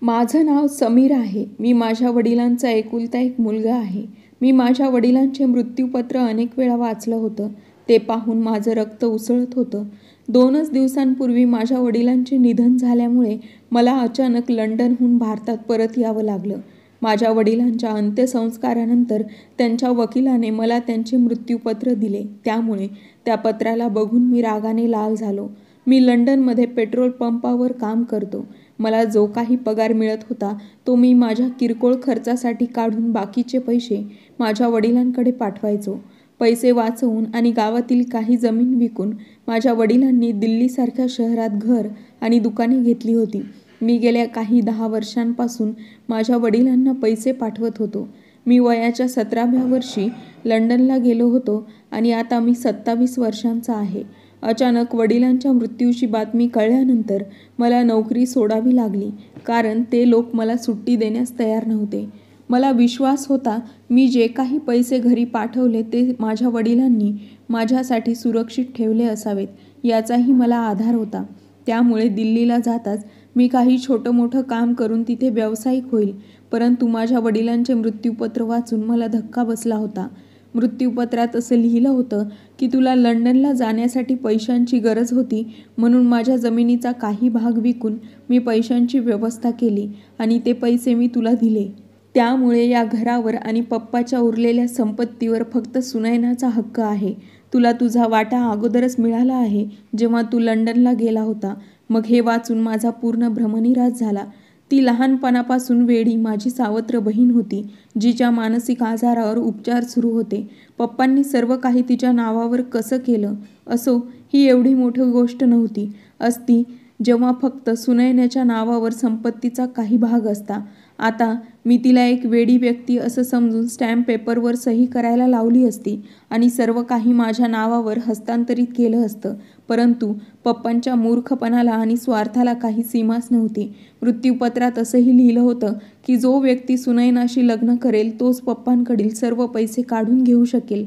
माझं नाव समीर आहे. मी माझ्या वडिलांचा एकुलता एक मुलगा आहे. मी माझ्या वडिलांचे मृत्यूपत्र अनेक वेळा वाचलं होतं. ते पाहून माझं रक्त उसळत होतं. 2च दिवसांपूर्वी माझ्या वडिलांचे निधन झाल्यामुळे मला अचानक लंडनहून भारतात परत यावं लागलं. माझ्या वडिलांच्या अंत्यसंस्कारानंतर त्यांच्या वकिलाने मला त्यांचे मृत्यूपत्र दिले. त्यामुळे त्या पत्राला बघून मी रागाने लाल झालो. मी लंडनमध्ये पेट्रोल पंपावर काम करतो. मला जो काही पगार मिळत होता तो मी माझ्या किरकोळ खर्चासाठी काढून बाकीचे पैसे माझ्या वडिलांकडे पाठवायचो. पैसे वाचवून आणि गावातील काही जमीन विकून माझ्या वडिलांनी दिल्लीसारख्या शहरात घर आणि दुकाने घेतली होती. मी गेल्या काही 10 वर्षांपासून माझ्या वडिलांना पैसे पाठवत होतो. मी वयाच्या 17व्या वर्षी लंडनला गेलो होतो आणि आता मी 27 वर्षांचा आहे. अचानक वडिलांच्या मृत्यूची बातमी कळल्यानंतर मला नोकरी सोडावी लागली, कारण ते लोक मला सुट्टी देण्यास तयार नव्हते. मला विश्वास होता मी जे काही पैसे घरी पाठवले ते माझ्या वडिलांनी माझ्यासाठी सुरक्षित ठेवले असावेत, याचाही मला आधार होता. त्यामुळे दिल्लीला जाताच मी काही छोटं मोठं काम करून तिथे व्यावसायिक होईल. परंतु माझ्या वडिलांचे मृत्यूपत्र वाचून मला धक्का बसला होता. मृत्यूपत्रात असं लिहिलं होतं की तुला लंडनला जाण्यासाठी पैशांची गरज होती, म्हणून माझ्या जमिनीचा काही भाग विकून मी पैशांची व्यवस्था केली आणि ते पैसे मी तुला दिले. त्यामुळे या घरावर आणि पप्पाच्या उरलेल्या संपत्तीवर फक्त सुनयनाचा हक्क आहे. तुला तुझा वाटा अगोदरच मिळाला आहे जेव्हा तू लंडनला गेला होता. मग हे वाचून माझा पूर्ण भ्रमनिरास झाला. ती लहानपणापासून वेडी माझी सावत्र बहीण होती, जिच्या मानसिक आजारावर उपचार सुरू होते. पप्पांनी सर्व काही तिच्या नावावर कसं केलं? असो, ही एवढी मोठी गोष्ट नव्हती. असती जेव्हा फक्त सुनयनाच्या नावावर संपत्तीचा काही भाग असता. आता मी तिला एक वेडी व्यक्ती असं समजून स्टॅम्प पेपरवर सही करायला लावली असती आणि सर्व काही माझ्या नावावर हस्तांतरित केलं असतं. परंतु पप्पांच्या मूर्खपणाला आणि स्वार्थाला काही सीमाच नव्हती. मृत्यूपत्रात असंही लिहिलं होतं की जो व्यक्ती सुनयनाशी लग्न करेल तोच पप्पांकडील सर्व पैसे काढून घेऊ शकेल.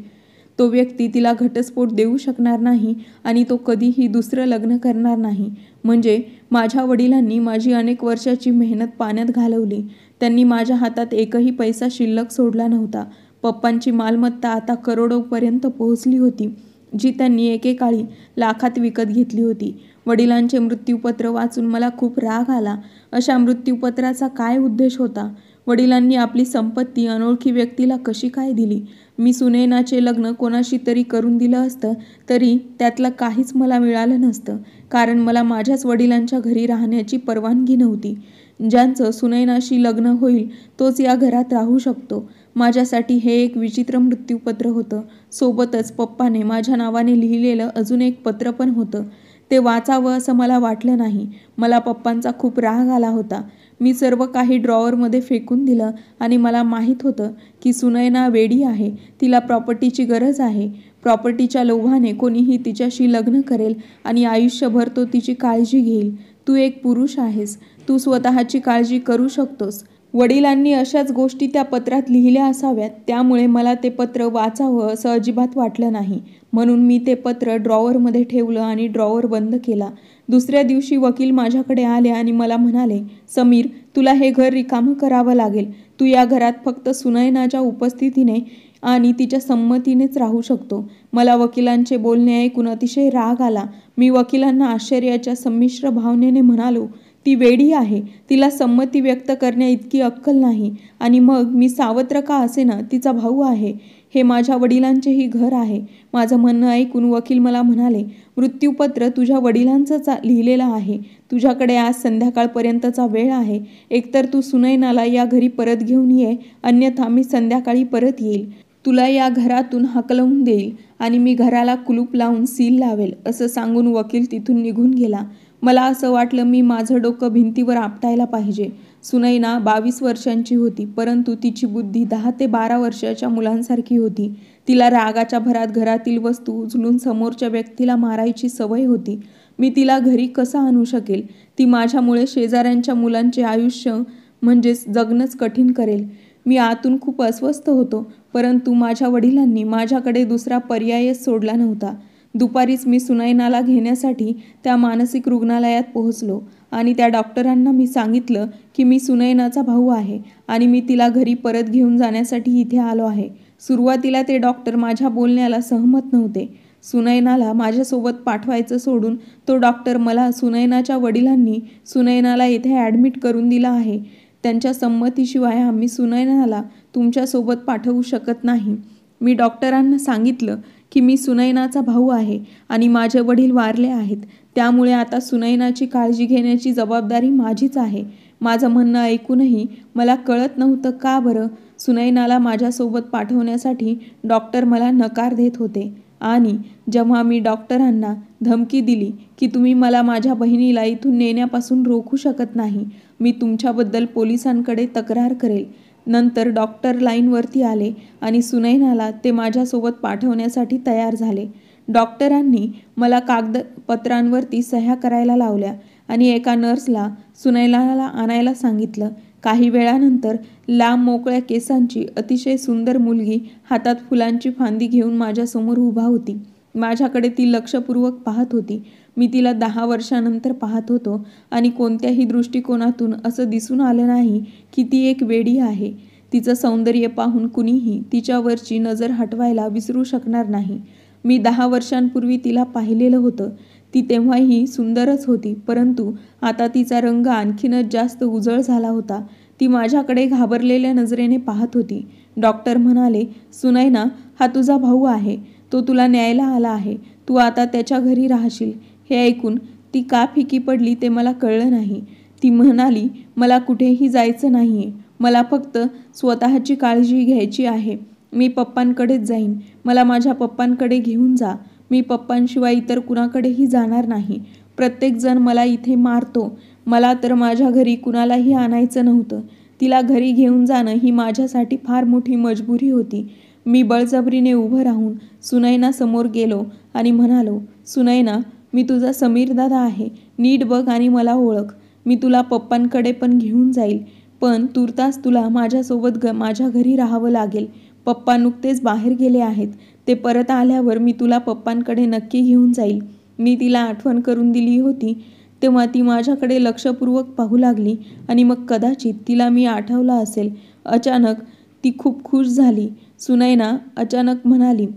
तो व्यक्ती तिला घटस्फोट देऊ शकणार नाही आणि तो कधीही दुसरं लग्न करणार नाही. म्हणजे माझ्या वडिलांनी माझी अनेक वर्षाची मेहनत पाण्यात घालवली. त्यांनी माझ्या हातात एकही पैसा शिल्लक सोडला नव्हता. पप्पांची मालमत्ता आता करोडोपर्यंत पोहोचली होती, जी त्यांनी एकेकाळी लाखात विकत घेतली होती. वडिलांचे मृत्यूपत्र वाचून मला खूप राग आला. अशा मृत्यूपत्राचा काय उद्देश होता? वडिलांनी आपली संपत्ती अनोळखी व्यक्तीला कशी काय दिली? मी सुनयनाचे लग्न कोणाशी तरी करून दिलं असतं तरी त्यातलं काहीच मला मिळालं नसतं, कारण मला माझ्याच वडिलांच्या घरी राहण्याची परवानगी नव्हती. ज्यांचं सुनयनाशी लग्न होईल तोच या घरात राहू शकतो. माझ्यासाठी हे एक विचित्र मृत्यूपत्र होतं. सोबतच पप्पाने माझ्या नावाने लिहिलेलं अजून एक पत्र पण होतं. ते वाचावं असं मला वाटलं नाही. मला पप्पांचा खूप राग आला होता. मी सर्व काही ड्रॉवरमध्ये फेकून दिलं आणि मला माहीत होतं की सुनयना वेडी आहे. तिला प्रॉपर्टीची गरज आहे. प्रॉपर्टीच्या लोभाने कोणीही तिच्याशी लग्न करेल आणि आयुष्यभर तो तिची काळजी घेईल. तू एक पुरुष आहेस. तू स्वतःची काळजी करू शकतोस. वडिलांनी अशाच गोष्टी त्या पत्रात लिहिल्या असाव्यात. त्यामुळे मला ते पत्र वाचावं असं अजिबात वाटलं नाही. म्हणून मी ते पत्र ड्रॉवरमध्ये ठेवलं आणि ड्रॉवर बंद केला. दुसऱ्या दिवशी वकील माझ्याकडे आले आणि मला म्हणाले, समीर, तुला हे घर रिकामं करावं लागेल. तू या घरात फक्त सुनयनाच्या उपस्थितीने आणि तिच्या संमतीनेच राहू शकतो. मला वकिलांचे बोलणे ऐकून अतिशय राग आला. मी वकिलांना आश्चर्याच्या संमिश्र भावनेने म्हणालो, ती वेडी आहे. तिला संमती व्यक्त करण्या इतकी अक्कल नाही. आणि मग मी सावत्र का असेना, तिचा भाऊ आहे. हे माझ्या वडिलांचेही घर आहे. माझं म्हणणं ऐकून वकील मला म्हणाले, मृत्यूपत्र तुझ्या वडिलांचंच लिहिलेलं आहे. तुझ्याकडे आज संध्याकाळपर्यंतचा वेळ आहे. एकतर तू सुनयनाला या घरी परत घेऊन ये, अन्यथा मी संध्याकाळी परत येईल. तुला या घरातून हाकलवून देईल आणि मी घराला कुलूप लावून सील लावेल, असं सांगून वकील तिथून निघून गेला. मला असं वाटलं मी माझं डोकं भिंतीवर आपटायला पाहिजे. सुनयना 22 वर्षांची होती, परंतु तिची बुद्धी 10 ते 12 वर्षाच्या मुलांसारखी होती. तिला रागाच्या भरात घरातील वस्तू उचलून समोरच्या व्यक्तीला मारायची सवय होती. मी तिला घरी कसं आणू शकेल? ती माझ्यामुळे शेजाऱ्यांच्या मुलांचे आयुष्य म्हणजेच जगणंच कठीण करेल. मी आतून खूप अस्वस्थ होतो, परंतु माझ्या वडिलांनी माझ्याकडे दुसरा पर्यायच सोडला नव्हता. दुपारीच मी सुनयनाला घेण्यासाठी त्या मानसिक रुग्णालयात पोहोचलो. आणि त्या डॉक्टरांना मी सांगितलं की मी सुनयनाचा भाऊ आहे आणि मी तिला घरी परत घेऊन जाण्यासाठी इथे आलो आहे. सुरुवातीला ते डॉक्टर माझ्या बोलण्याला सहमत नव्हते. सुनयनाला माझ्यासोबत पाठवायचं सोडून तो डॉक्टर मला सुनयनाच्या वडिलांनी सुनयनाला इथे ॲडमिट करून दिलं आहे. त्यांच्या संमतीशिवाय आम्ही सुनयनाला तुमच्यासोबत पाठवू शकत नाही. मी डॉक्टरांना सांगितलं की मी सुनयनाचा भाऊ आहे आणि माझे वडील वारले आहेत. त्यामुळे आता सुनयनाची काळजी घेण्याची जबाबदारी माझीच आहे. माझं म्हणणं ऐकूनही मला कळत नव्हतं का बरं सुनयनाला माझ्यासोबत पाठवण्यासाठी डॉक्टर मला नकार देत होते. आणि जेव्हा मी डॉक्टरांना धमकी दिली की तुम्ही मला माझ्या बहिणीला इथून नेण्यापासून रोखू शकत नाही, मी तुमच्याबद्दल पोलिसांकडे तक्रार करेल. नंतर डॉक्टर लाईनवरती आले आणि सुनयनाला ते माझ्यासोबत पाठवण्यासाठी तयार झाले. डॉक्टरांनी मला कागदपत्रांवरती सह्या करायला लावल्या आणि एका नर्सला सुनयनाला आणायला सांगितलं. काही वेळानंतर लांब मोकळ्या केसांची अतिशय सुंदर मुलगी हातात फुलांची फांदी घेऊन माझ्यासमोर उभा होती. माझ्याकडे ती लक्षपूर्वक पाहत होती. मी तिला 10 वर्षानंतर पाहत होतो आणि कोणत्याही दृष्टिकोनातून असं दिसून आलं नाही की ती एक वेडी आहे. तिचं सौंदर्य पाहून कुणीही तिच्यावरची नजर हटवायला विसरू शकणार नाही. मी 10 वर्षांपूर्वी तिला पाहिलेलं होतं. ती तेव्हाही सुंदरच होती, परंतु आता तिचा रंग आणखीनच जास्त उजळ झाला होता. ती माझ्याकडे घाबरलेल्या नजरेने पाहत होती. डॉक्टर म्हणाले, सुनयना, हा तुझा भाऊ आहे. तो तुला न्यायला आला आहे. तू आता त्याच्या घरी राहशील. हे ऐकून ती का फिकी पडली ते मला कळलं नाही. ती म्हणाली, मला कुठेही जायचं नाहीये. मला फक्त स्वतःची काळजी घ्यायची आहे. मी पप्पांकडेच जाईन. मला माझ्या पप्पांकडे घेऊन जा. मी पप्पांशिवाय इतर कुणाकडेही जाणार नाही. प्रत्येकजण मला इथे मारतो. मला तर माझ्या घरी कुणालाही आणायचं नव्हतं. तिला घरी घेऊन जाणं ही माझ्यासाठी फार मोठी मजबुरी होती. मी बळजबरीने उभं राहून सुनयना समोर गेलो आणि म्हणालो, सुनयना, मी तुझा समीर दादा आहे. नीट बघ आणि मला ओळख. मी तुला पप्पांकडे पण घेऊन जाईल, पण तूर्तास तुला माझ्यासोबत माझ्या घरी राहावं लागेल. पप्पा नुकतेच बाहेर गेले आहेत. ते परत आल्यावर मी तुला पप्पांकडे नक्की घेऊन जाईल. मी तिला आठवण करून दिली होती तेव्हा ती माझ्याकडे लक्षपूर्वक पाहू लागली आणि मग कदाचित तिला मी आठवला असेल. अचानक ती खूप खुश झाली. सुनयना अचानक म्हणाली,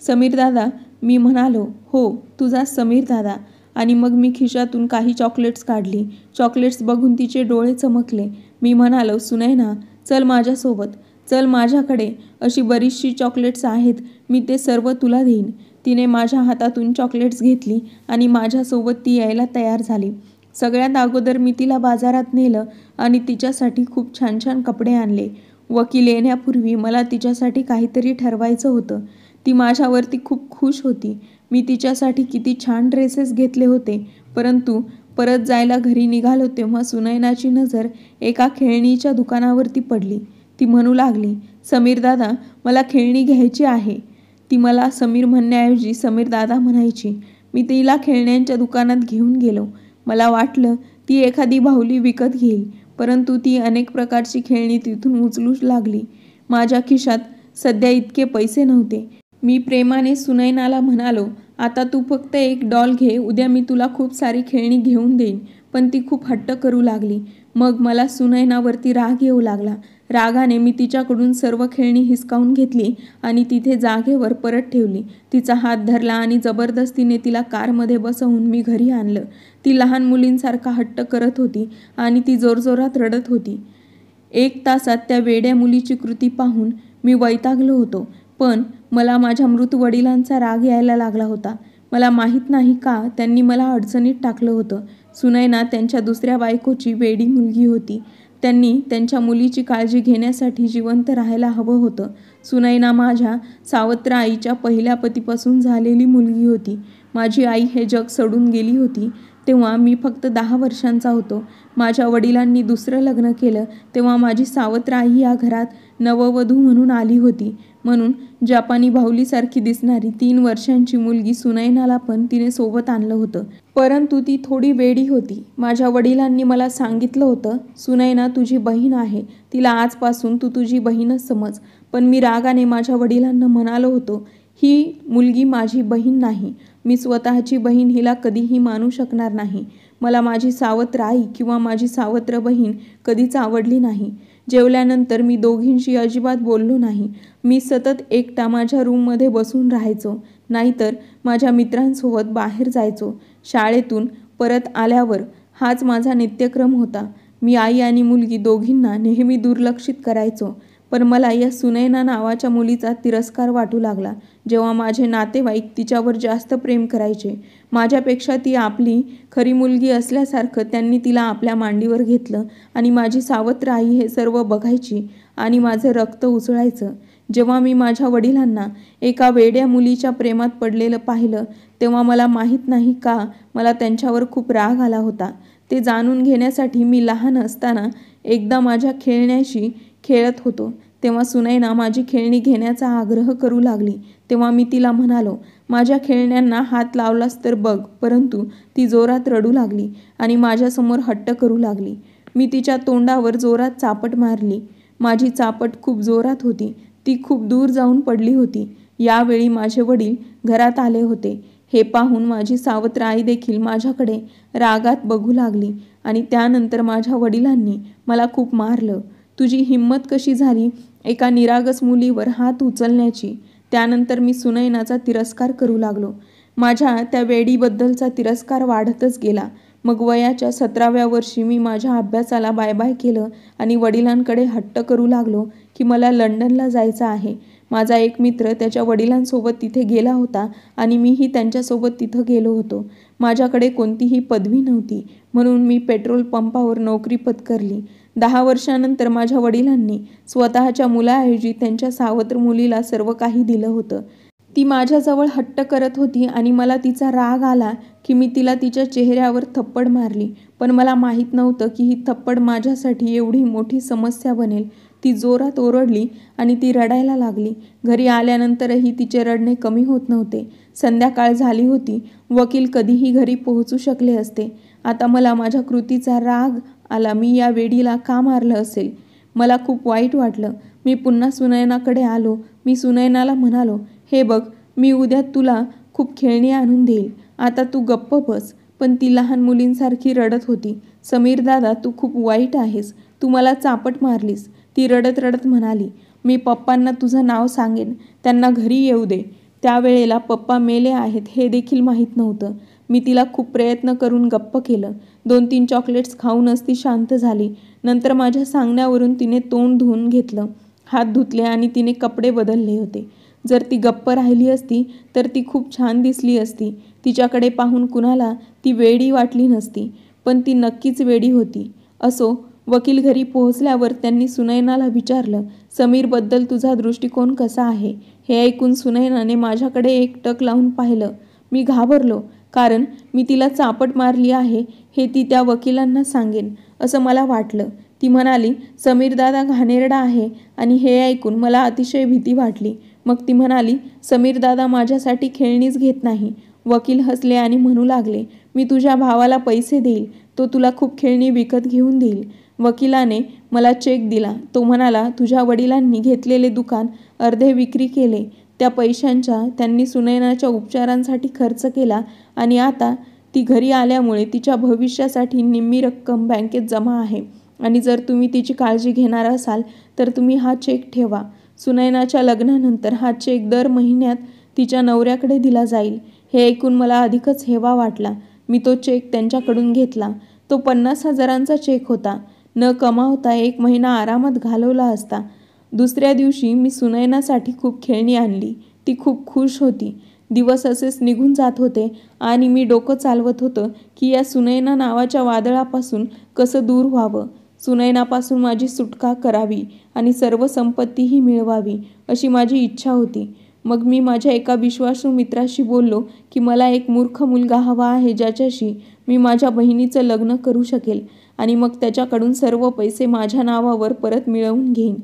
समीर दादा. मी म्हणालो, हो, तुझा समीर दादा. आणि मग मी खिशातून काही चॉकलेट्स काढली. चॉकलेट्स बघून तिचे डोळे चमकले. मी म्हणालो, सुनयना, चल माझ्यासोबत. चल माझ्याकडे. अशी बरीचशी चॉकलेट्स आहेत. मी ते सर्व तुला देईन. तिने माझ्या हातातून चॉकलेट्स घेतली आणि माझ्यासोबत ती यायला तयार झाली. सगळ्यात अगोदर मी तिला बाजारात नेलं आणि तिच्यासाठी खूप छान छान कपडे आणले. वकील येण्यापूर्वी मला तिच्यासाठी काहीतरी ठरवायचं होतं. ती माझ्यावरती खूप खुश होती. मी तिच्यासाठी किती छान ड्रेसेस घेतले होते. परंतु परत जायला घरी निघालो तेव्हा सुनयनाची नजर एका खेळणीच्या दुकानावरती पडली. ती म्हणू लागली, समीर दादा, मला खेळणी घ्यायची आहे. ती मला समीर म्हणण्याऐवजी समीर दादा म्हणायची. मी तिला खेळण्यांच्या दुकानात घेऊन गेलो. मला वाटलं ती एखादी बाहुली विकत घेईल, परंतु ती अनेक प्रकारची खेळणी तिथून उचलू लागली. माझ्या खिशात सध्या इतके पैसे नव्हते. मी प्रेमाने सुनयनाला म्हणालो, आता तू फक्त एक डॉल घे. उद्या मी तुला खूप सारी खेळणी घेऊन देईन. पण ती खूप हट्ट करू लागली. मग मला सुनयनावरती राग येऊ लागला. रागाने मी तिच्याकडून सर्व खेळणी हिसकावून घेतली आणि तिथे जागेवर परत ठेवली. तिचा हात धरला आणि जबरदस्तीने तिला कारमध्ये बसवून मी घरी आणलं. ती लहान मुलींसारखा हट्ट करत होती आणि ती जोरजोरात रडत होती. 1 तासात त्या वेड्या मुलीची कृती पाहून मी वैतागलो होतो. पण मला माझ्या मृत वडिलांचा राग यायला लागला होता. मला माहीत नाही का त्यांनी मला अडचणीत टाकलं होतं. सुनयना त्यांच्या दुसऱ्या बायकोची वेडी मुलगी होती. त्यांनी त्यांच्या मुलीची काळजी घेण्यासाठी जिवंत राहायला हवं होतं. सुनयना माझ्या सावत्र आईच्या पहिल्या पतीपासून झालेली मुलगी होती. माझी आई हे जग सोडून गेली होती तेव्हा मी फक्त 10 वर्षांचा होतो. माझ्या वडिलांनी दुसरं लग्न केलं तेव्हा माझी सावत्र आई या घरात नववधू म्हणून आली होती. म्हणून जापानी बाहुलीसारखी दिसणारी 3 वर्षांची मुलगी सुनयनाला पण तिने सोबत आणलं होतं. परंतु ती थोडी वेडी होती. माझ्या वडिलांनी मला सांगितलं होतं, सुनयना तुझी बहीण आहे. तिला आजपासून तू तुझी बहीणच समज. पण मी रागाने माझ्या वडिलांना म्हणालो होतो, ही मुलगी माझी बहीण नाही. मी स्वतःची बहीण हिला कधीही मानू शकणार नाही. मला माझी सावत्र आई किंवा माझी सावत्र बहीण कधीच आवडली नाही. जेवल्यानंतर मी दोघींशी अजिबात बोललो नाही. मी सतत एकटा माझ्या रूममध्ये बसून राहायचो, नाहीतर माझ्या मित्रांसोबत बाहेर जायचो. शाळेतून परत आल्यावर हाच माझा नित्यक्रम होता. मी आई आणि मुलगी दोघींना नेहमी दुर्लक्षित करायचो. पण मला या सुनैना नावाच्या मुलीचा तिरस्कार वाटू लागला, जेव्हा माझे नातेवाईक तिच्यावर जास्त प्रेम करायचे. माझ्यापेक्षा ती आपली खरी मुलगी असल्यासारखं त्यांनी तिला आपल्या मांडीवर घेतलं आणि माझी सावत्र आई हे सर्व बघायची आणि माझं रक्त उसळायचं. जेव्हा मी माझ्या वडिलांना एका वेड्या मुलीच्या प्रेमात पडलेलं पाहिलं, तेव्हा मला माहीत नाही का मला त्यांच्यावर खूप राग आला होता. ते जाणून घेण्यासाठी मी लहान असताना एकदा माझ्या खेळण्याशी खेळत होतो, तेव्हा सुनैना माझी खेळणी घेण्याचा आग्रह करू लागली. तेव्हा मी तिला म्हणालो, माझ्या खेळण्यांना हात लावलास तर बघ. परंतु ती जोरात रडू लागली आणि माझ्यासमोर हट्ट करू लागली. मी तिच्या तोंडावर जोरात चापट मारली. माझी चापट खूप जोरात होती. ती खूप दूर जाऊन पडली होती. यावेळी माझे वडील घरात आले होते. हे पाहून माझी सावत्र आई देखील माझ्याकडे रागात बघू लागली आणि त्यानंतर माझ्या वडिलांनी मला खूप मारलं. तुझी हिंमत कशी झाली एका निरागस मुलीवर हात उचलण्याची? त्यानंतर मी सुनैनाचा तिरस्कार करू लागलो. माझ्या त्या वेडीबद्दलचा तिरस्कार वाढतच गेला. मग वयाच्या 17व्या वर्षी मी माझ्या अभ्यासाला बाय बाय केलं आणि वडिलांकडे हट्ट करू लागलो की मला लंडनला जायचं आहे. माझा एक मित्र त्याच्या वडिलांसोबत तिथे गेला होता आणि मीही त्यांच्यासोबत तिथं गेलो होतो. माझ्याकडे कोणतीही पदवी नव्हती, म्हणून मी पेट्रोल पंपावर नोकरी पत्करली. 10 वर्षांनंतर माझ्या वडिलांनी स्वतःच्या मुलाऐवजी त्यांच्या सावत्र मुलीला सर्व काही दिलं होतं. ती माझ्याजवळ हट्ट करत होती आणि मला तिचा राग आला की मी तिला तिच्या चेहऱ्यावर थप्पड मारली. पण मला माहीत नव्हतं की ही थप्पड माझ्यासाठी एवढी मोठी समस्या बनेल. ती जोरात ओरडली आणि ती रडायला लागली. घरी आल्यानंतरही तिचे रडणे कमी होत नव्हते. संध्याकाळ झाली होती. वकील कधीही घरी पोहोचू शकले असते. आता मला माझ्या कृतीचा राग आला. मी या वेडीला का मारलं असेल? मला खूप वाईट वाटलं. मी पुन्हा सुनैनाकडे आलो. मी सुनैनाला म्हणालो, हे बघ, मी उद्या तुला खूप खेळणी आणून देईल. आता तू गप्प बस. पण ती लहान मुलींसारखी रडत होती. समीर दादा, तू खूप वाईट आहेस. तू मला चापट मारलीस. ती रडत रडत म्हणाली, मी पप्पांना तुझं नाव सांगेन. त्यांना घरी येऊ दे. त्यावेळेला पप्पा मेले आहेत हे देखील माहीत नव्हतं. मी तिला खूप प्रयत्न करून गप्प केलं. 2-3 चॉकलेट्स खाऊनच ती शांत झाली. नंतर माझ्या सांगण्यावरून तिने तोंड धुवून घेतलं, हात धुतले आणि तिने कपडे बदलले होते. जर ती गप्प राहिली असती तर ती खूप छान दिसली असती. तिच्याकडे पाहून कुणाला ती वेडी वाटली नसती. पण ती नक्कीच वेडी होती. असो, वकील घरी पोहोचल्यावर त्यांनी सुनैनाला विचारलं, समीरबद्दल तुझा दृष्टिकोन कसा आहे? हे ऐकून सुनैनाने माझ्याकडे एकटक लावून पाहिलं. मी घाबरलो, कारण मी तिला चापट मारली आहे हे ती त्या वकिलांना सांगेन असं मला वाटलं. ती म्हणाली, समीर दादा घाणेरडा आहे आणि हे ऐकून मला अतिशय भीती वाटली. मग ती म्हणाली, समीर दादा माझ्यासाठी खेळणीच घेत नाही. वकील हसले आणि म्हणू लागले, मी तुझ्या भावाला पैसे देईल. तो तुला खूप खेळणी विकत घेऊन देईल. वकिलाने मला चेक दिला. तो म्हणाला, तुझ्या वडिलांनी घेतलेले दुकान अर्धे विक्री केले. त्या पैशांचा त्यांनी सुनैनाच्या उपचारांसाठी खर्च केला आणि आता ती घरी आल्यामुळे तिच्या भविष्यासाठी निम्मी रक्कम बँकेत जमा आहे आणि जर तुम्ही तिची काळजी घेणार असाल तर तुम्ही हा चेक ठेवा. सुनैनाच्या लग्नानंतर हा चेक दर महिन्यात तिच्या नवऱ्याकडे दिला जाईल. हे ऐकून मला अधिकच हेवा वाटला. मी तो चेक त्यांच्याकडून घेतला. तो 50,000चा चेक होता. न कमावता 1 महिना आरामात घालवला असता. दुसऱ्या दिवशी मी सुनैनासाठी खूप खेळणी आणली. ती खूप खुश होती. दिवस असेच निघून जात होते आणि मी डोकं चालवत होतं की या सुनैना नावाच्या वादळापासून कसं दूर व्हावं. सुनैनापासून माझी सुटका करावी आणि सर्व संपत्तीही मिळवावी अशी माझी इच्छा होती. मग मी माझ्या एका विश्वासू मित्राशी बोललो की मला एक मूर्ख मुलगा हवा आहे ज्याच्याशी मी माझ्या बहिणीचं लग्न करू शकेल आणि मग त्याच्याकडून सर्व पैसे माझ्या नावावर परत मिळवून घेईन.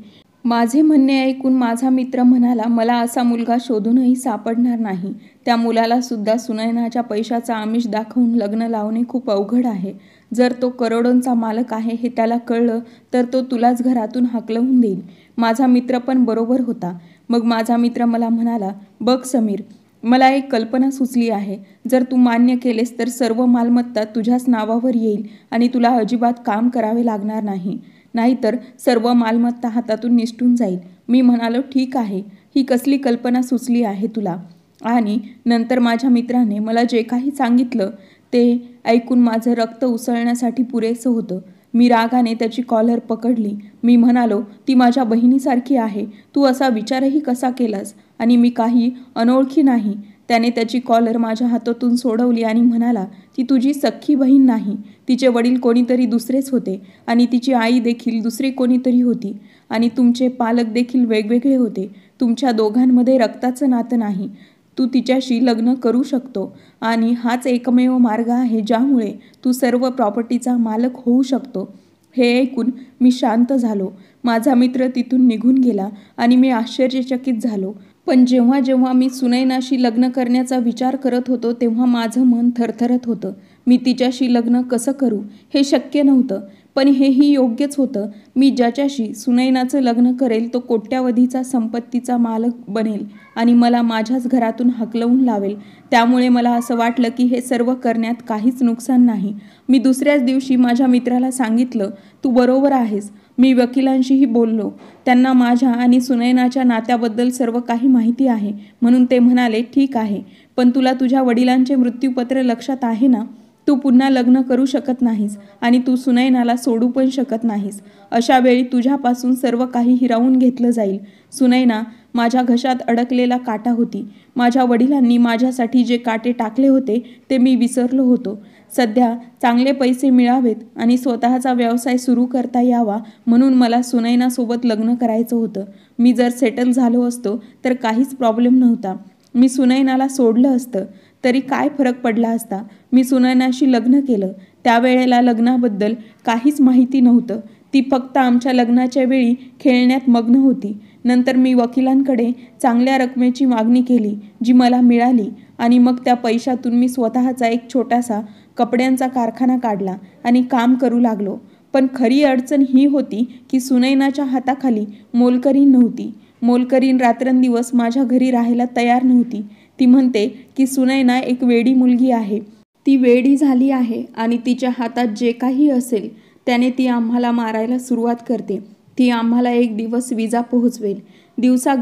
माझे म्हणणे ऐकून माझा मित्र म्हणाला, मला असा मुलगा शोधूनही सापडणार नाही. त्या मुलाला सुद्धा सुनैनाच्या पैशाचा आमिष दाखवून लग्न लावणे खूप अवघड आहे. जर तो करोडोंचा मालक आहे हे त्याला कळलं तर तो तुलाच घरातून हाकलवून देईल. माझा मित्र पण बरोबर होता. मग माझा मित्र मला म्हणाला, बघ समीर, मला एक कल्पना सुचली आहे. जर तू मान्य केलेस तर सर्व मालमत्ता तुझ्याच नावावर येईल आणि तुला अजिबात काम करावे लागणार नाही. नाहीतर सर्व मालमत्ता हातातून निसटून जाईल. मी म्हणालो, ठीक आहे, ही कसली कल्पना सुचली आहे तुला? आणि नंतर माझ्या मित्राने मला जे काही सांगितलं ते ऐकून माझं रक्त उसळण्यासाठी पुरेसं होतं. मी रागाने त्याची कॉलर पकडली. मी म्हणालो, ती माझ्या बहिणीसारखी आहे. तू असा विचारही कसा केलास? आणि मी काही अनोळखी नाही. त्याने त्याची कॉलर माझ्या हातातून सोडवली आणि म्हणाला, ती तुझी सख्खी बहीण नाही. तिचे वडील कोणीतरी दुसरेच होते आणि तिची आई देखील दुसरी कोणीतरी होती आणि तुमचे पालक देखील वेगवेगळे होते. तुमच्या दोघांमध्ये रक्ताचं नातं नाही. तू तिच्याशी लग्न करू शकतो आणि हाच एकमेव मार्ग आहे ज्यामुळे तू सर्व प्रॉपर्टीचा मालक होऊ शकतो. हे ऐकून मी शांत झालो. माझा मित्र तिथून निघून गेला आणि मी आश्चर्यचकित झालो. पण जेव्हा जेव्हा मी सुनैनाशी लग्न करण्याचा विचार करत होतो तेव्हा माझं मन थरथरत होतं. मी तिच्याशी लग्न कसं करू? हे शक्य नव्हतं. पण हेही योग्यच होतं. मी ज्याच्याशी सुनैनाचं लग्न करेल तो कोट्यावधीचा संपत्तीचा मालक बनेल आणि मला माझ्याच घरातून हाकलवून लावेल. त्यामुळे मला असं वाटलं की हे सर्व करण्यात काहीच नुकसान नाही. मी दुसऱ्याच दिवशी माझ्या मित्राला सांगितलं, तू बरोबर आहेस. मी वकिलांशीही बोललो. त्यांना माझ्या आणि सुनैनाच्या नात्याबद्दल सर्व काही माहिती आहे. म्हणून ते म्हणाले, ठीक आहे, पण तुला तुझ्या वडिलांचे मृत्यूपत्र लक्षात आहे ना? तू पुन्हा लग्न करू शकत नाहीस आणि तू सुनैनाला सोडू पण शकत नाहीस. अशा वेळी तुझ्यापासून सर्व काही हिरावून घेतलं जाईल. सुनैना माझ्या घशात अडकलेला काटा होती. माझ्या वडिलांनी माझ्यासाठी जे काटे टाकले होते ते मी विसरलो होतो. सध्या चांगले पैसे मिळावेत आणि स्वतःचा व्यवसाय सुरू करता यावा म्हणून मला सुनैनासोबत लग्न करायचं होतं. मी जर सेटल झालो असतो तर काहीच प्रॉब्लेम नव्हता. मी सुनैनाला सोडलं असतं तरी काय फरक पडला असता? मी सुनैनाशी लग्न केलं. त्यावेळेला लग्नाबद्दल काहीच माहिती नव्हतं. ती फक्त आमच्या लग्नाच्या वेळी खेळण्यात मग्न होती. नंतर मी वकिलांकडे चांगल्या रकमेची मागणी केली जी मला मिळाली आणि मग त्या पैशातून मी स्वतःचा एक छोटासा कपड्यांचा कारखाना काढला आणि काम करू लागलो. पण खरी अडचण ही होती की सुनैनाच्या हाताखाली मोलकरीण नव्हती. मोलकरीण रात्रंदिवस माझ्या घरी राहायला तयार नव्हती. ती म्हणते की सुनैना एक वेडी मुलगी आहे. ती वेडी झाली आहे आणि तिच्या हातात जे काही असेल त्याने ती आम्हाला मारायला सुरुवात करते. ती आम्हाला एक दिवस विजा पोहोचवेल. दिवसा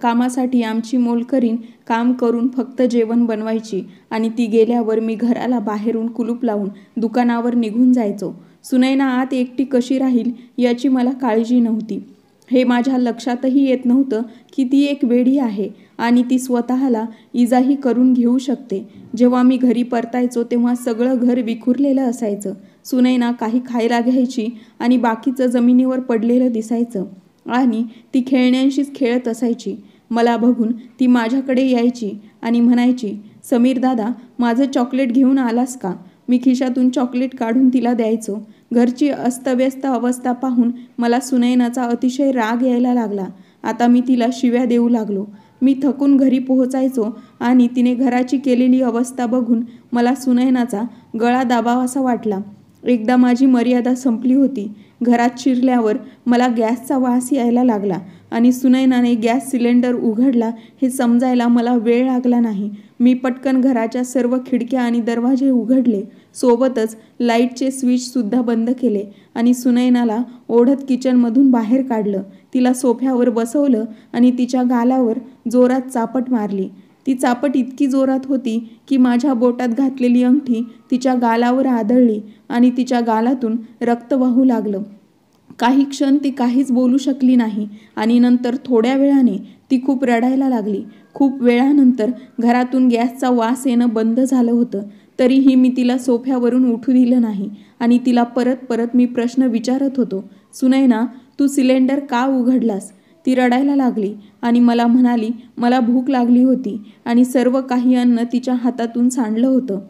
कामासाठी आमची मोलकरीण काम करून फक्त जेवण बनवायची आणि ती गेल्यावर मी घराला बाहेरून कुलूप लावून दुकानावर निघून जायचो. सुनैना आत एकटी कशी राहील याची मला काळजी नव्हती. हे माझ्या लक्षातही येत नव्हतं की ती एक वेडी आहे आणि ती स्वतःला इजाही करून घेऊ शकते. जेव्हा मी घरी परतायचो तेव्हा सगळं घर विखुरलेलं असायचं. सुनैना काही खायला घ्यायची आणि बाकीचं जमिनीवर पडलेलं दिसायचं आणि ती खेळण्यांशीच खेळत असायची. मला बघून ती माझ्याकडे यायची आणि म्हणायची, समीर दादा, माझं चॉकलेट घेऊन आलास का? मी खिशातून चॉकलेट काढून तिला द्यायचो. घरची अस्तव्यस्त अवस्था पाहून मला सुनैनाचा अतिशय राग यायला लागला. आता मी तिला शिव्या देऊ लागलो. मी थकून घरी पोहोचायचो आणि तिने घराची केलेली अवस्था बघून मला सुनैनाचा गळा दाबावासा वाटला. एकदा माझी मर्यादा संपली होती. घरात शिरल्यावर मला गॅसचा वास यायला लागला आणि सुनैनाने गॅस सिलेंडर उघडला हे समजायला मला वेळ लागला नाही. मी पटकन घराच्या सर्व खिडक्या आणि दरवाजे उघडले. सोबतच लाईटचे स्विचसुद्धा बंद केले आणि सुनैनाला ओढत किचनमधून बाहेर काढलं. तिला सोफ्यावर बसवलं आणि तिच्या गालावर जोरात चापट मारली. ती चापट इतकी जोरात होती की माझ्या बोटात घातलेली अंगठी तिच्या गालावर आदळली आणि तिच्या गालातून रक्त वाहू लागलं. काही क्षण ती काहीच बोलू शकली नाही आणि नंतर थोड्या वेळाने ती खूप रडायला लागली. खूप वेळानंतर घरातून गॅसचा वास येणं बंद झालं होतं. तरीही मी तिला सोफ्यावरून उठू दिलं नाही आणि तिला परत परत मी प्रश्न विचारत होतो. सुनैना, तू सिलेंडर का उघडलास? ती रडायला लागली आणि मला म्हणाली, मला भूक लागली होती आणि सर्व काही अन्न तिच्या हातातून सांडलं होतं.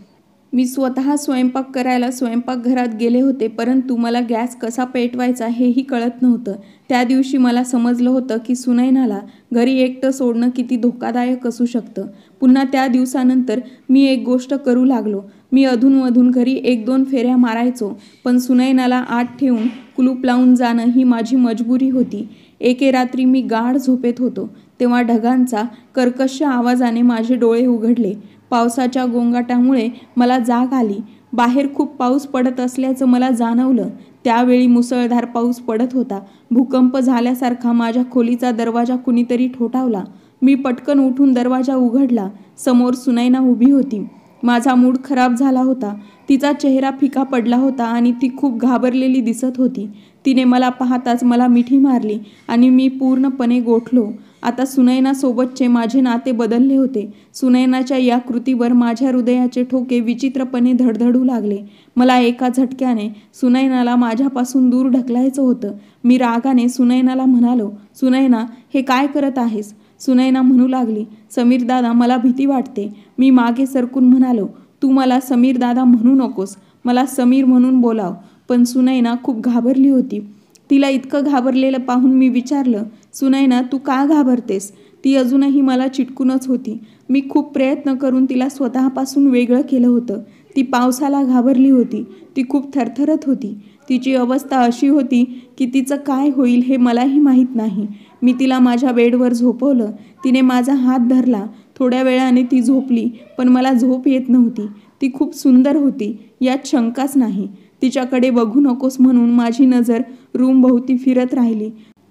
मी स्वतः स्वयंपाक करायला स्वयंपाकघरात गेले होते, परंतु मला गॅस कसा पेटवायचा हेही कळत नव्हतं. त्या दिवशी मला समजलं होतं की सुनैनाला घरी एकटं सोडणं किती धोकादायक असू शकतं. पुन्हा त्या दिवसानंतर मी एक गोष्ट करू लागलो. मी अधूनमधून घरी 1-2 फेऱ्या मारायचो, पण सुनैनाला आत ठेवून कुलूप लावून जाणं ही माझी मजबुरी होती. एके रात्री मी गाढ झोपेत होतो तेव्हा ढगांचा कर्कश आवाजाने माझे डोळे उघडले. पावसाच्या गोंगाटामुळे मला जाग आली. बाहेर खूप पाऊस पडत असल्याचं मला जाणवलं. त्यावेळी मुसळधार पाऊस पडत होता. भूकंप झाल्यासारखा माझ्या खोलीचा दरवाजा कुणीतरी ठोठावला. मी पटकन उठून दरवाजा उघडला. समोर सुनैना उभी होती. माझा मूड खराब झाला होता. तिचा चेहरा फिका पडला होता आणि ती खूप घाबरलेली दिसत होती. तिने मला पाहताच मला मिठी मारली आणि मी पूर्णपणे गोठलो. आता सुनैनासोबतचे माझे नाते बदलले होते. सुनैनाच्या या कृतीवर माझ्या हृदयाचे ठोके विचित्रपणे धडधडू लागले. मला एका झटक्याने सुनैनाला माझ्यापासून दूर ढकलायचं होतं. मी रागाने सुनैनाला म्हणालो, सुनैना, हे काय करत आहेस? सुनैना म्हणू लागली, समीर दादा, मला भीती वाटते. मी मागे सरकून म्हणालो, तू मला समीर दादा म्हणू नकोस, मला समीर म्हणून बोलाव. पण सुनैना खूप घाबरली होती. तिला इतकं घाबरलेलं पाहून मी विचारलं, सुनैना, तू का घाबरतेस? ती अजूनही मला चिटकूनच होती. मी खूप प्रयत्न करून तिला स्वतःपासून वेगळं केलं होतं. ती पावसाला घाबरली होती. ती खूप थरथरत होती. तिची अवस्था अशी होती की तिचं काय होईल हे मलाही माहीत नाही. मी तिला माझ्या बेडवर झोपवलं. तिने माझा हात धरला. थोड्या वेळाने ती झोपली, पण मला झोप येत नव्हती. ती खूप सुंदर होती, यात शंकाच नाही. तिच्याकडे बघू नकोस म्हणून माझी नजर रूमभोवती फिरत राहिली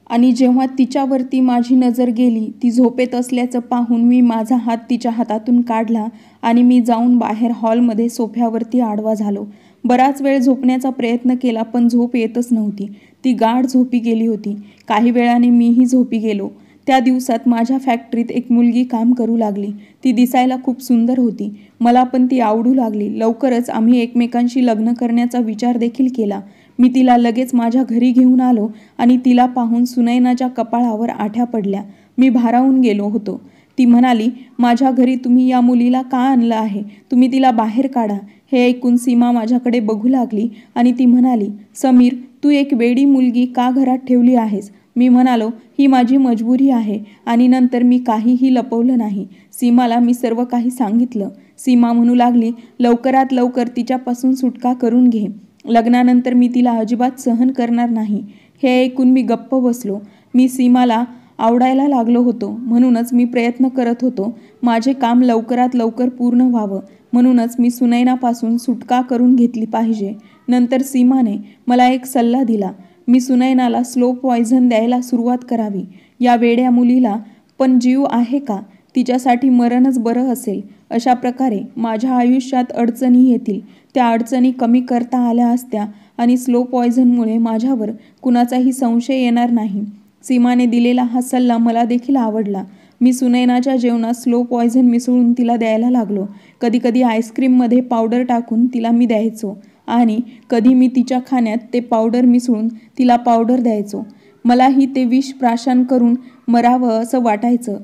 आणि जेव्हा तिच्यावरती माझी नजर गेली, ती झोपेत असल्याचं पाहून मी माझा हात तिच्या हातातून काढला आणि मी जाऊन बाहेर हॉलमध्ये सोफ्यावरती आडवा झालो. बराच वेळ झोपण्याचा प्रयत्न केला, पण झोप येतच नव्हती. ती गाढ झोपी गेली होती. काही वेळाने मीही झोपी गेलो. त्या दिवसात माझ्या फॅक्टरीत एक मुलगी काम करू लागली. ती दिसायला खूप सुंदर होती. मला पण ती आवडू लागली. लवकरच आम्ही एकमेकांशी लग्न करण्याचा विचार देखील केला. मी तिला लगेच माझ्या घरी घेऊन आलो आणि तिला पाहून सुनैनाच्या कपाळावर आठ्या पडल्या. मी भारावून गेलो होतो. ती म्हणाली, माझ्या घरी तुम्ही या मुलीला का आणलं आहे? तुम्ही तिला बाहेर काढा. हे ऐकून सीमा माझ्याकडे बघू लागली आणि ती म्हणाली, समीर, तू एक वेडी मुलगी का घरात ठेवली आहेस? मी म्हणालो, ही माझी मजबुरी आहे. आणि नंतर मी काहीही लपवलं नाही. सीमाला मी सर्व काही सांगितलं. सीमा म्हणू लागली, लवकरात लवकर तिच्यापासून सुटका करून घे. लग्नानंतर मी तिला अजिबात सहन करणार नाही. हे ऐकून मी गप्प बसलो. मी सीमाला आवडायला लागलो होतो, म्हणूनच मी प्रयत्न करत होतो माझे काम लवकरात लवकर पूर्ण व्हावं. म्हणूनच मी सुनैनापासून सुटका करून घेतली पाहिजे. नंतर सीमाने मला एक सल्ला दिला. मी सुनैनाला स्लो पॉयझन द्यायला सुरुवात करावी. या वेड्या मुलीला पण जीव आहे का? तिच्यासाठी मरणच बरं असेल. अशा प्रकारे माझ्या आयुष्यात अडचणी येतील, त्या अडचणी कमी करता आल्या असत्या आणि स्लो पॉयझनमुळे माझ्यावर कुणाचाही संशय येणार नाही. सीमाने दिलेला हा सल्ला मला देखील आवडला. मी सुनैनाच्या जेवणात स्लो पॉयझन मिसळून तिला द्यायला लागलो. कधीकधी आईस्क्रीममध्ये पावडर टाकून तिला मी द्यायचो आणि कधी मी तिच्या खाण्यात ते पावडर मिसळून तिला पावडर द्यायचो. मलाही ते विष प्राशन करून मरावं असं वाटायचं.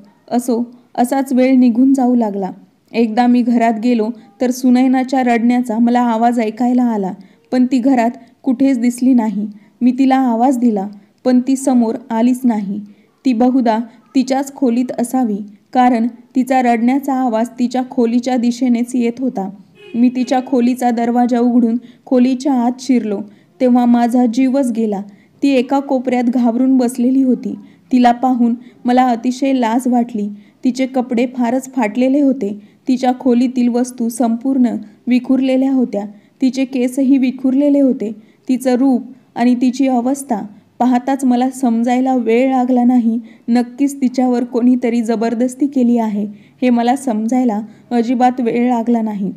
असाच वेळ निघून जाऊ लागला. एकदा मी घरात गेलो तर सुनैनाच्या रडण्याचा मला आवाज ऐकायला आला, पण ती घरात कुठेच दिसली नाही. मी तिला आवाज दिला, पण ती समोर आलीच नाही. ती बहुधा तिच्याच खोलीत असावी, कारण तिचा रडण्याचा आवाज तिच्या खोलीच्या दिशेनेच येत होता. मी तिच्या खोलीचा दरवाजा उघडून खोलीच्या आत शिरलो तेव्हा माझा जीवच गेला. ती एका कोपऱ्यात घाबरून बसलेली होती. तिला पाहून मला अतिशय लाज वाटली. तिचे कपडे फारच फाटलेले होते. तिच्या खोलीतील वस्तू संपूर्ण विखुरलेल्या होत्या. तिचे केसही विखुरलेले होते. तिचं रूप आणि तिची अवस्था पाहताच मला समजायला वेळ लागला नाही. नक्कीच तिच्यावर कोणीतरी जबरदस्ती केली आहे हे मला समजायला अजिबात वेळ लागला नाही.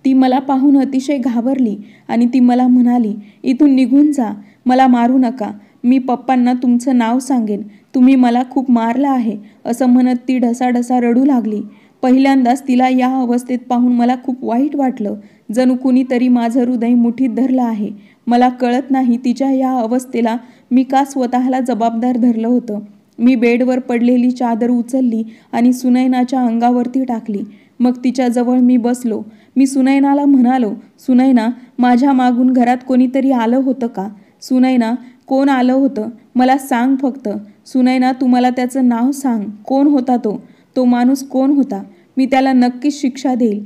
ती मला पाहून अतिशय घाबरली आणि ती मला म्हणाली, इथून निघून जा, मला मारू नका. मी पप्पांना तुमचं नाव सांगेन. तुम्ही मला खूप मारलं आहे. असं म्हणत ती ढसाढसा रडू लागली. पहिल्यांदाच तिला या अवस्थेत पाहून मला खूप वाईट वाटलं. जणू कुणीतरी माझं हृदय मुठीत धरलं आहे. मला कळत नाही तिच्या या अवस्थेला मी का स्वतःला जबाबदार धरलं होतं. मी बेडवर पडलेली चादर उचलली आणि सुनैनाच्या अंगावरती टाकली. मग तिच्याजवळ मी बसलो. मी सुनैनाला म्हणालो, सुनैना, माझ्या मागून घरात कोणीतरी आलं होतं का? सुनैना, कोण आलं होतं? मला सांग फक्त. सुनैना, तू मला त्याचं नाव सांग. कोण होता तो? तो माणूस कोण होता? मी त्याला नक्कीच शिक्षा देईल.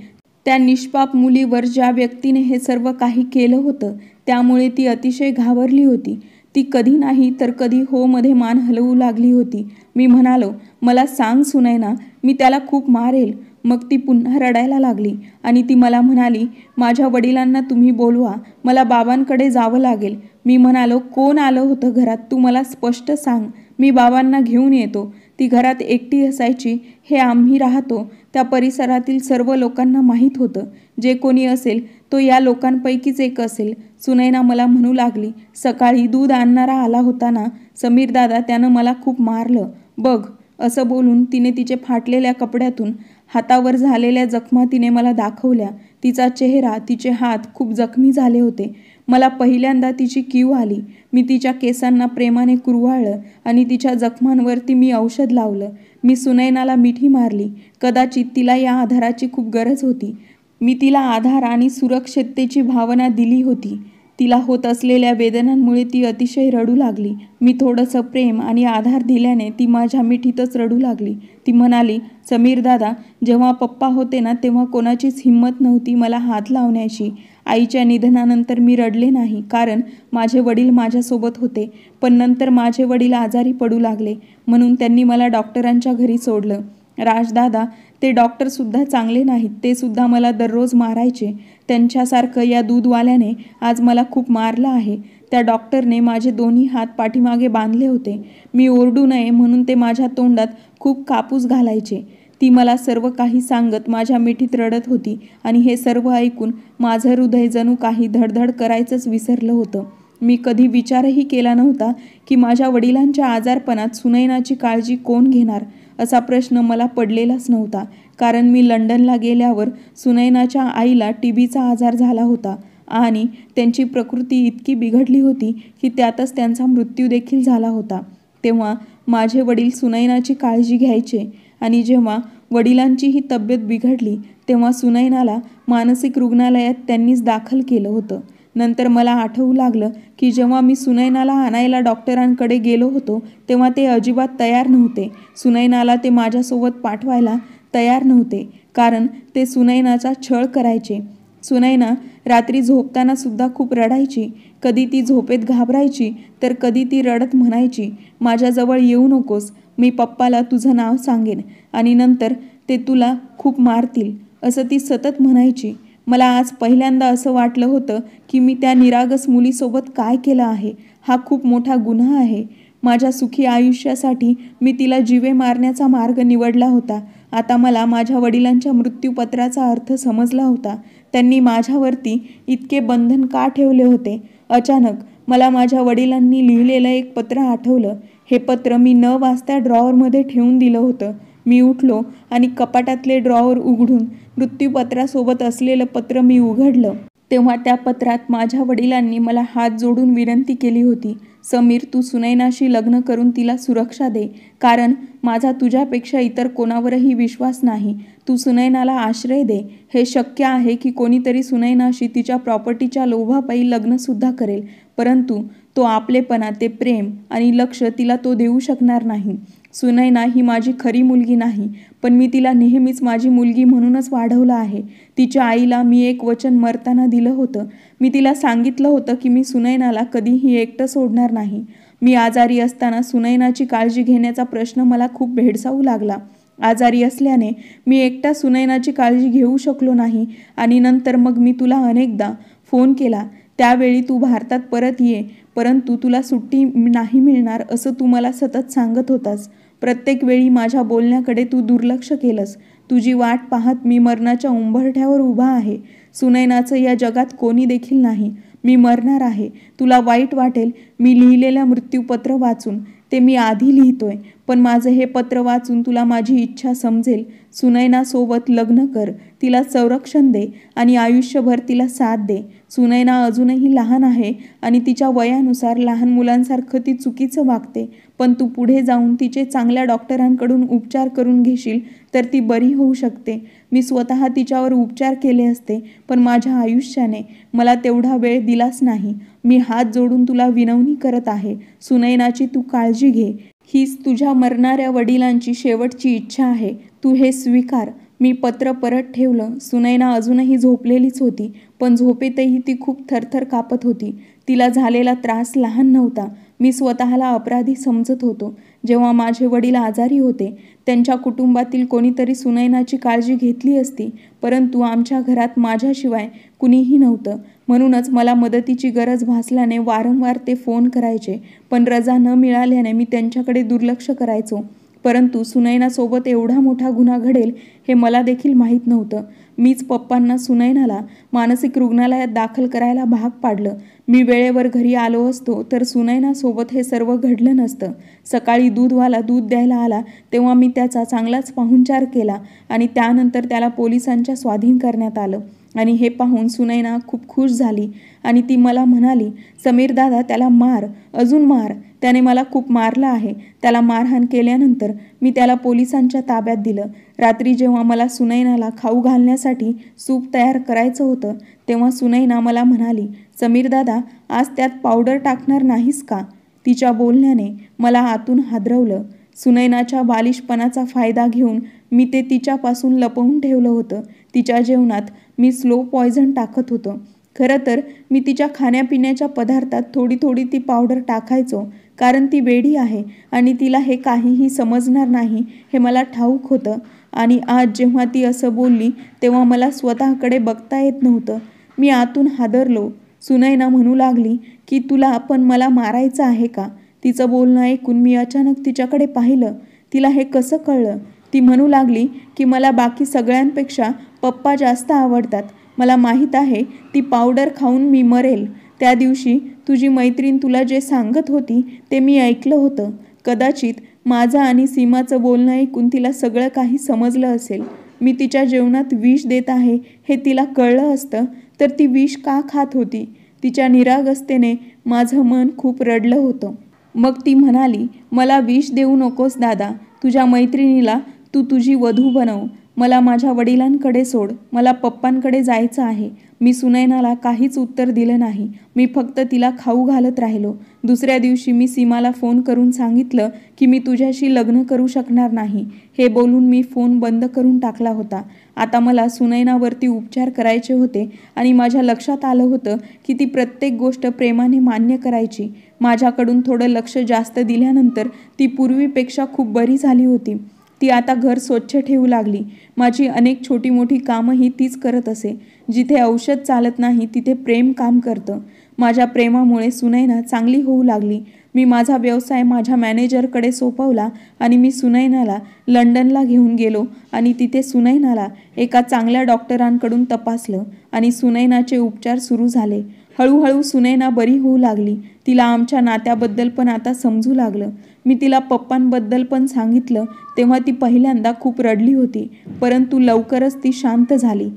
त्या निष्पाप मुलीवर ज्या व्यक्तीने हे सर्व काही केलं होतं त्यामुळे ती अतिशय घाबरली होती. ती कधी नाही तर कधी हो मध्ये मान हलवू लागली होती. मी म्हणालो, मला सांग सुनैना, मी त्याला खूप मारेल. मग ती पुन्हा रडायला लागली आणि ती मला म्हणाली, माझ्या वडिलांना तुम्ही बोलवा, मला बाबांकडे जावं लागेल. मी म्हणालो, कोण आलं होतं घरात, तू मला स्पष्ट सांग, मी बाबांना घेऊन येतो. ती घरात एकटी असायची हे आम्ही राहतो त्या परिसरातील सर्व लोकांना माहीत होतं. जे कोणी असेल तो या लोकांपैकीच एक असेल. सुनैना मला म्हणू लागली, सकाळी दूध आणणारा आला होता ना समीर दादा, त्यानं मला खूप मारलं बघ. असं बोलून तिने तिचे फाटलेल्या कपड्यातून हातावर झालेल्या जखमा तिने मला दाखवल्या. तिचा चेहरा, तिचे हात खूप जखमी झाले होते. मला पहिल्यांदा तिची कीव आली. मी तिच्या केसांना प्रेमाने कुरवाळलं आणि तिच्या जखमांवरती मी औषध लावलं. मी सुनैनाला मिठी मारली. कदाचित तिला या आधाराची खूप गरज होती. मी तिला आधार आणि सुरक्षिततेची भावना दिली होती. तिला होत असलेल्या वेदनांमुळे ती अतिशय रडू लागली. मी थोडंसं प्रेम आणि आधार दिल्याने ती माझ्या मिठीतच रडू लागली. ती म्हणाली, समीर दादा, जेव्हा पप्पा होते ना तेव्हा कोणाचीच हिंमत नव्हती मला हात लावण्याची. आईच्या निधनानंतर मी रडले नाही, कारण माझे वडील माझ्यासोबत होते. पण नंतर माझे वडील आजारी पडू लागले म्हणून त्यांनी मला डॉक्टरांच्या घरी सोडलं. राजदादा, ते डॉक्टरसुद्धा चांगले नाहीत. ते सुद्धा मला दररोज मारायचे. त्यांच्यासारखं या दूधवाल्याने आज मला खूप मारलं आहे. त्या डॉक्टरने माझे दोन्ही हात पाठीमागे बांधले होते. मी ओरडू नये म्हणून ते माझ्या तोंडात खूप कापूस घालायचे. ती मला सर्व काही सांगत माझ्या मिठीत रडत होती आणि हे सर्व ऐकून माझं हृदय जणू काही धडधड करायचंच विसरलं होतं. मी कधी विचारही केला नव्हता की माझ्या वडिलांच्या आजारपणात सुनैनाची काळजी कोण घेणार. असा प्रश्न मला पडलेलाच नव्हता, कारण मी लंडनला गेल्यावर सुनैनाच्या आईला टीबीचा आजार झाला होता आणि त्यांची प्रकृती इतकी बिघडली होती की त्यातच त्यांचा मृत्यू देखील झाला होता. तेव्हा माझे वडील सुनैनाची काळजी घ्यायचे आणि जेव्हा वडिलांची ही तब्येत बिघडली तेव्हा सुनैनाला मानसिक रुग्णालयात त्यांनीच दाखल केलं होतं. नंतर मला आठवू लागलं की जेव्हा मी सुनैनाला आणायला डॉक्टरांकडे गेलो होतो तेव्हा ते अजिबात तयार नव्हते. सुनैनाला ते माझ्यासोबत पाठवायला तयार नव्हते, कारण ते सुनैनाचा छळ करायचे. सुनैना रात्री झोपताना सुद्धा खूप रडायची. कधी ती झोपेत घाबरायची तर कधी ती रडत म्हणायची, माझ्याजवळ येऊ नकोस, मी पप्पाला तुझं नाव सांगेन आणि नंतर ते तुला खूप मारतील, असं ती सतत म्हणायची. मला आज पहिल्यांदा असं वाटलं होतं की मी त्या निरागस मुलीसोबत काय केलं आहे. हा खूप मोठा गुन्हा आहे. माझ्या सुखी आयुष्यासाठी मी तिला जीवे मारण्याचा मार्ग निवडला होता. आता मला माझ्या वडिलांच्या मृत्यूपत्राचा अर्थ समजला होता. त्यांनी माझ्यावरती इतके बंधन का ठेवले होते. अचानक मला माझ्या वडिलांनी लिहिलेलं एक पत्र आठवलं. हे पत्र मी न वाचता ड्रॉवरमध्ये ठेवून दिलं होतं. मी उठलो आणि कपाटातले ड्रॉवर उघडून मृत्यूपत्रासोबत असलेलं पत्र मी उघडलं. तेव्हा त्या पत्रात माझ्या वडिलांनी मला हात जोडून विनंती केली होती, समीर, तू सुनैनाशी लग्न करून तिला सुरक्षा दे, कारण माझा तुझ्यापेक्षा इतर कोणावरही विश्वास नाही. तू सुनैनाला आश्रय दे. हे शक्य आहे की कोणीतरी सुनैनाशी तिच्या प्रॉपर्टीच्या लोभापायी लग्नसुद्धा करेल, परंतु तो आपलेपणा, ते प्रेम आणि लक्ष तिला तो देऊ शकणार नाही. सुनैना ही माझी खरी मुलगी नाही, पण मी तिला नेहमीच माझी मुलगी म्हणूनच वाढवलं आहे. तिच्या आईला मी एक वचन मरताना दिलं होतं. मी तिला सांगितलं होतं की मी सुनैनाला कधीही एकटं सोडणार नाही. मी आजारी असताना सुनैनाची काळजी घेण्याचा प्रश्न मला खूप भेडसावू लागला. आजारी असल्याने मी एकटा सुनैनाची काळजी घेऊ शकलो नाही आणि नंतर मग मी तुला अनेकदा फोन केला. त्यावेळी तू भारतात परत ये, परंतु तुला सुट्टी नाही मिळणार असं तू मला सतत सांगत होतास. प्रत्येक वेळी माझ्या बोलण्याकडे तू दुर्लक्ष केलंस. तुझी वाट पाहत मी मरणाच्या उंबरठ्यावर उभा आहे. सुनैनाचं या जगात कोणी देखील नाही. मी मरणार आहे. तुला वाईट वाटेल मी लिहिलेलं मृत्यूपत्र वाचून. ते मी आधी लिहितोय, पण माझं हे पत्र वाचून तुला माझी इच्छा समजेल. सुनैनासोबत लग्न कर, तिला संरक्षण दे आणि आयुष्यभर तिला साथ दे. सुनैना अजूनही लहान आहे आणि तिच्या वयानुसार लहान मुलांसारखं ती चुकीचं वागते, पण तू पुढे जाऊन तिचे चांगल्या डॉक्टरांकडून उपचार करून घेशील तर ती बरी होऊ शकते. मी स्वतः तिच्यावर उपचार केले असते, पण माझ्या आयुष्याने मला तेवढा वेळ दिलाच नाही. मी हात जोडून तुला विनवणी करत आहे, सुनैनाची तू काळजी घे. हीच तुझ्या मरणाऱ्या वडिलांची शेवटची इच्छा आहे. तू हे स्वीकार. मी पत्र परत ठेवलं. सुनैना अजूनही झोपलेलीच होती, पण झोपेतही ती खूप थरथर कापत होती. तिला झालेला त्रास लहान नव्हता. मी स्वतःला अपराधी समजत होतो. जेव्हा माझे वडील आजारी होते, त्यांच्या कुटुंबातील कोणीतरी सुनैनाची काळजी घेतली असती, परंतु आमच्या घरात माझ्याशिवाय कुणीही नव्हतं. म्हणूनच मला मदतीची गरज भासल्याने वारंवार ते फोन करायचे, पण रजा न मिळाल्याने मी त्यांच्याकडे दुर्लक्ष करायचो. परंतु सुनैनासोबत एवढा मोठा गुन्हा घडेल हे मला देखील माहीत नव्हतं. मीच पप्पांना सुनैनाला मानसिक रुग्णालयात दाखल करायला भाग पाडलं. मी वेळेवर घरी आलो असतो तर सुनैनासोबत हे सर्व घडलं नसतं. सकाळी दूधवाला दूध द्यायला आला तेव्हा मी त्याचा चांगलाच पाहुणचार केला आणि त्यानंतर त्याला पोलिसांच्या स्वाधीन करण्यात आलं. आणि हे पाहून सुनैना खूप खुश झाली आणि ती मला म्हणाली, समीर दादा त्याला मार, अजून मार, त्याने मला खूप मारलं आहे. त्याला मारहाण केल्यानंतर मी त्याला पोलिसांच्या ताब्यात दिलं. रात्री जेव्हा मला सुनैनाला खाऊ घालण्यासाठी सूप तयार करायचं होतं तेव्हा सुनैना मला म्हणाली, समीर दादा आज त्यात पावडर टाकणार नाहीस का? तिच्या बोलण्याने मला आतून हादरवलं. सुनैनाच्या बालिशपणाचा फायदा घेऊन मी ते तिच्यापासून लपवून ठेवलं होतं. तिच्या जेवणात मी स्लो पॉयझन टाकत होतो. खरं तर मी तिच्या खाण्यापिण्याच्या पदार्थात थोडी थोडी ती पावडर टाकायचो, कारण ती वेडी आहे आणि तिला हे काहीही समजणार नाही हे मला ठाऊक होतं. आणि आज जेव्हा ती असं बोलली तेव्हा मला स्वतःकडे बघता येत नव्हतं. मी आतून हादरलो. सुनैना म्हणू लागली की तुला पण मला मारायचं आहे का? तिचं बोलणं ऐकून मी अचानक तिच्याकडे पाहिलं. तिला हे कसं कळलं? ती म्हणू लागली की मला बाकी सगळ्यांपेक्षा पप्पा जास्त आवडतात. मला माहीत आहे ती पावडर खाऊन मी मरेल. त्या दिवशी तुझी मैत्रीण तुला जे सांगत होती ते मी ऐकलं होतं. कदाचित माझं आणि सीमाचं बोलणं ऐकून तिला सगळं काही समजलं असेल. मी तिच्या जेवणात विष देत आहे हे तिला कळलं असतं तर ती विष का खात होती? तिच्या निरागसतेने माझं मन खूप रडलं होतं. मग ती म्हणाली, मला विष देऊ नकोस दादा. तुझ्या मैत्रिणीला तू तुझी वधू बनव. मला माझ्या वडिलांकडे सोड. मला पप्पांकडे जायचं आहे. मी सुनैनाला काहीच उत्तर दिलं नाही. मी फक्त तिला खाऊ घालत राहिलो. दुसऱ्या दिवशी मी सीमाला फोन करून सांगितलं की मी तुझ्याशी लग्न करू शकणार नाही. हे बोलून मी फोन बंद करून टाकला होता. आता मला सुनैनावरती उपचार करायचे होते आणि माझ्या लक्षात आलं होतं की ती प्रत्येक गोष्ट प्रेमाने मान्य करायची. माझ्याकडून थोडं लक्ष जास्त दिल्यानंतर ती पूर्वीपेक्षा खूप बरी झाली होती. ती आता घर स्वच्छ ठेवू लागली. माझी अनेक छोटी मोठी कामंही तीच करत असे. जिथे औषध चालत नाही तिथे प्रेम काम करतं. माझ्या प्रेमामुळे सुनैना चांगली होऊ लागली. मी माझा व्यवसाय माझ्या मॅनेजरकडे सोपवला आणि मी सुनैनाला लंडनला घेऊन गेलो आणि तिथे सुनैनाला एका चांगल्या डॉक्टरांकडून तपासलं आणि सुनैनाचे उपचार सुरू झाले. हळूहळू सुनैना बरी होऊ लागली. तिला आमच्या नात्याबद्दल पण आता समजू लागलं. मी तिला पप्पांबद्दल पण सांगितलं तेव्हा ती पहिल्यांदा खूप रडली होती, परंतु लवकरच ती शांत झाली.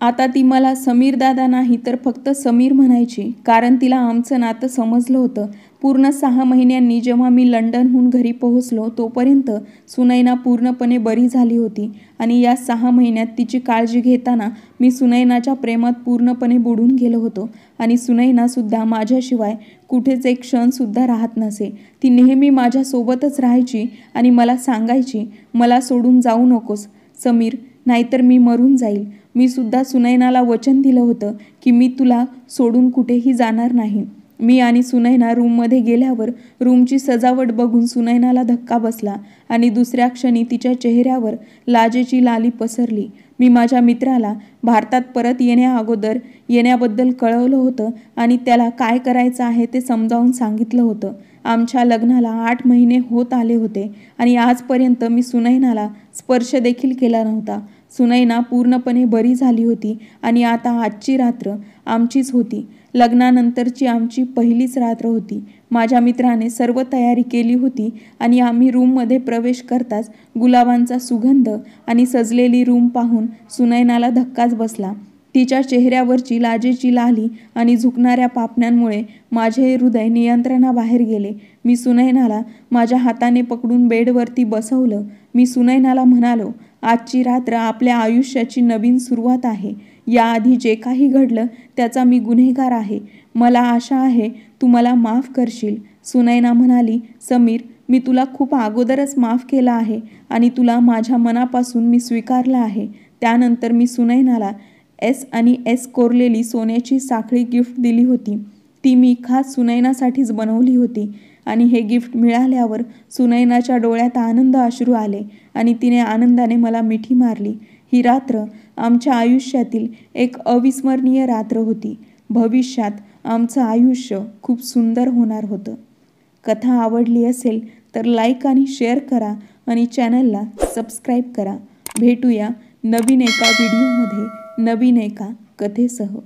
आता ती मला समीर दादा नाही तर फक्त समीर म्हणायची, कारण तिला आमचं नातं समजलं होतं. पूर्ण 6 महिन्यांनी जेव्हा मी लंडनहून घरी पोहोचलो तोपर्यंत सुनैना पूर्णपणे बरी झाली होती आणि या 6 महिन्यात तिची काळजी घेताना मी सुनैनाच्या प्रेमात पूर्णपणे बुडून गेलो होतो. आणि सुनैनासुद्धा माझ्याशिवाय कुठेच एक क्षणसुद्धा राहत नसे. ती नेहमी माझ्यासोबतच राहायची आणि मला सांगायची, मला सोडून जाऊ नकोस समीर, नाहीतर मी मरून जाईल. मी सुद्धा सुनैनाला वचन दिलं होतं की मी तुला सोडून कुठेही जाणार नाही. मी आणि सुनैना रूममध्ये गेल्यावर रूमची सजावट बघून सुनैनाला धक्का बसला आणि दुसऱ्या क्षणी तिच्या चेहऱ्यावर लाजेची लाली पसरली. मी माझ्या मित्राला भारतात परत येण्याबद्दल कळवलं होतं आणि त्याला काय करायचं आहे ते समजावून सांगितलं होतं. आमच्या लग्नाला 8 महिने होत आले होते आणि आजपर्यंत मी सुनैनाला स्पर्श देखील केला नव्हता. सुनैना पूर्णपणे बरी झाली होती आणि आता आजची रात्र आमचीच होती. लग्नानंतरची आमची पहिलीच रात्र होती. माझ्या मित्राने सर्व तयारी केली होती आणि आम्ही रूममध्ये प्रवेश करताच गुलाबांचा सुगंध आणि सजलेली रूम पाहून सुनैनाला धक्काच बसला. तिच्या चेहऱ्यावरची लाजेची लाली आणि झुकणाऱ्या पापण्यांमुळे माझे हृदय नियंत्रणाबाहेर गेले. मी सुनैनाला माझ्या हाताने पकडून बेडवरती बसवलं. मी सुनैनाला म्हणालो, आजची रात्र आपल्या आयुष्याची नवीन सुरुवात आहे. याआधी जे काही घडलं त्याचा मी गुन्हेगार आहे. मला आशा आहे तू मला माफ करशील. सुनैना म्हणाली, समीर, मी तुला खूप अगोदरच माफ केलं आहे आणि तुला माझ्या मनापासून मी स्वीकारलं आहे. त्यानंतर मी सुनैनाला एस आणि एस कोरलेली सोन्याची साखळी गिफ्ट दिली होती. ती मी खास सुनैनासाठीच बनवली होती आणि हे गिफ्ट मिळाल्यावर सुनैनाच्या डोळ्यात आनंद अश्रू आले आणि तिने आनंदाने मला मिठी मारली. ही रात्र आमच्या आयुष्यातील एक अविस्मरणीय रात्र होती. भविष्यात आमचं आयुष्य खूप सुंदर होणार होतं. कथा आवडली असेल तर लाईक आणि शेअर करा आणि चॅनलला सबस्क्राईब करा. भेटूया नवीन एका व्हिडिओमध्ये नवीन एका कथेसह.